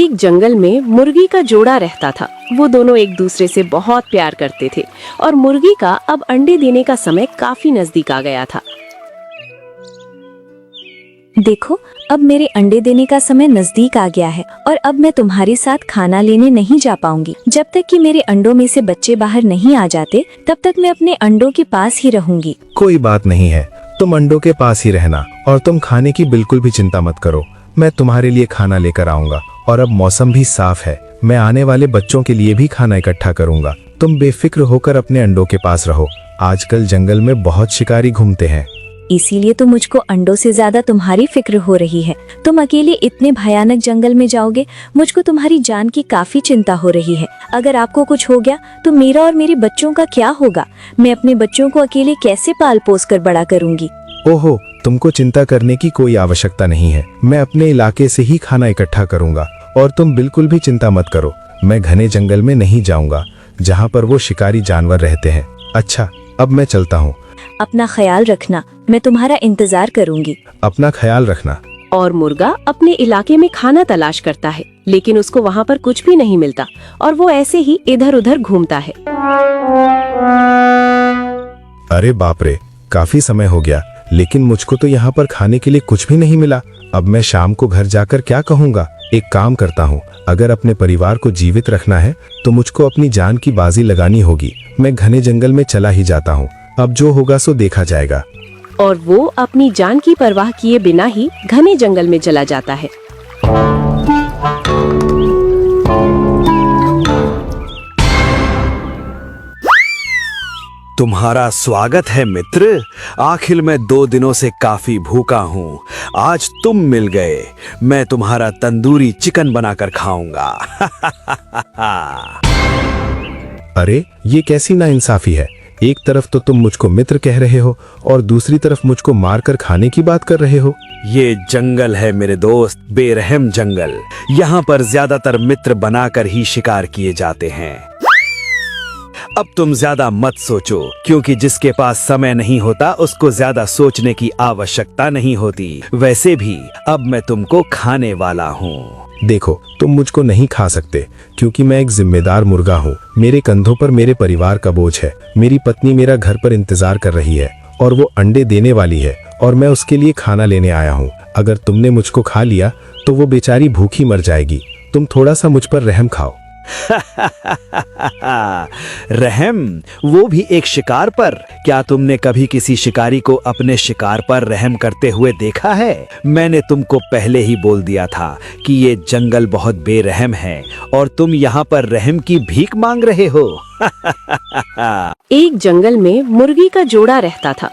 एक जंगल में मुर्गी का जोड़ा रहता था। वो दोनों एक दूसरे से बहुत प्यार करते थे और मुर्गी का अब अंडे देने का समय काफी नजदीक आ गया था। देखो, अब मेरे अंडे देने का समय नजदीक आ गया है और अब मैं तुम्हारे साथ खाना लेने नहीं जा पाऊंगी। जब तक कि मेरे अंडों में से बच्चे बाहर नहीं आ जाते, तब तक मैं अपने अंडों के पास ही रहूंगी। कोई बात नहीं है, तुम अंडों के पास ही रहना और तुम खाने की बिल्कुल भी चिंता मत करो। मैं तुम्हारे लिए खाना लेकर आऊंगा और अब मौसम भी साफ है। मैं आने वाले बच्चों के लिए भी खाना इकट्ठा करूंगा। तुम बेफिक्र होकर अपने अंडों के पास रहो। आजकल जंगल में बहुत शिकारी घूमते हैं। इसीलिए तो मुझको अंडों से ज्यादा तुम्हारी फिक्र हो रही है। तुम अकेले इतने भयानक जंगल में जाओगे, मुझको तुम्हारी जान की काफी चिंता हो रही है। अगर आपको कुछ हो गया तो मेरा और मेरे बच्चों का क्या होगा? मैं अपने बच्चों को अकेले कैसे पाल पोस कर बड़ा करूंगी? ओहो, तुमको चिंता करने की कोई आवश्यकता नहीं है। मैं अपने इलाके से ही खाना इकट्ठा करूंगा और तुम बिल्कुल भी चिंता मत करो। मैं घने जंगल में नहीं जाऊंगा जहाँ पर वो शिकारी जानवर रहते हैं। अच्छा, अब मैं चलता हूँ। अपना ख्याल रखना, मैं तुम्हारा इंतजार करूंगी। अपना ख्याल रखना। और मुर्गा अपने इलाके में खाना तलाश करता है, लेकिन उसको वहाँ पर कुछ भी नहीं मिलता और वो ऐसे ही इधर उधर घूमता है। अरे बाप रे, काफी समय हो गया, लेकिन मुझको तो यहाँ पर खाने के लिए कुछ भी नहीं मिला। अब मैं शाम को घर जाकर क्या कहूँगा? एक काम करता हूँ, अगर अपने परिवार को जीवित रखना है तो मुझको अपनी जान की बाजी लगानी होगी। मैं घने जंगल में चला ही जाता हूँ। अब जो होगा सो देखा जाएगा। और वो अपनी जान की परवाह किए बिना ही घने जंगल में चला जाता है। तुम्हारा स्वागत है मित्र। आखिर मैं 2 दिनों से काफी भूखा हूँ। आज तुम मिल गए। मैं तुम्हारा तंदूरी चिकन बनाकर खाऊंगा। अरे ये कैसी नाइंसाफी है? एक तरफ तो तुम मुझको मित्र कह रहे हो और दूसरी तरफ मुझको मारकर खाने की बात कर रहे हो। ये जंगल है मेरे दोस्त, बेरहम जंगल। यहाँ पर ज्यादातर मित्र बनाकर ही शिकार किए जाते हैं। अब तुम ज्यादा मत सोचो, क्योंकि जिसके पास समय नहीं होता उसको ज्यादा सोचने की आवश्यकता नहीं होती। वैसे भी अब मैं तुमको खाने वाला हूँ। देखो, तुम मुझको नहीं खा सकते क्योंकि मैं एक जिम्मेदार मुर्गा हूँ। मेरे कंधों पर मेरे परिवार का बोझ है। मेरी पत्नी मेरा घर पर इंतजार कर रही है और वो अंडे देने वाली है और मैं उसके लिए खाना लेने आया हूँ। अगर तुमने मुझको खा लिया तो वो बेचारी भूखी मर जाएगी। तुम थोड़ा सा मुझ पर रहम खाओ। रहम, वो भी एक शिकार पर? क्या तुमने कभी किसी शिकारी को अपने शिकार पर रहम करते हुए देखा है? मैंने तुमको पहले ही बोल दिया था कि ये जंगल बहुत बेरहम है और तुम यहाँ पर रहम की भीख मांग रहे हो। एक जंगल में मुर्गी का जोड़ा रहता था।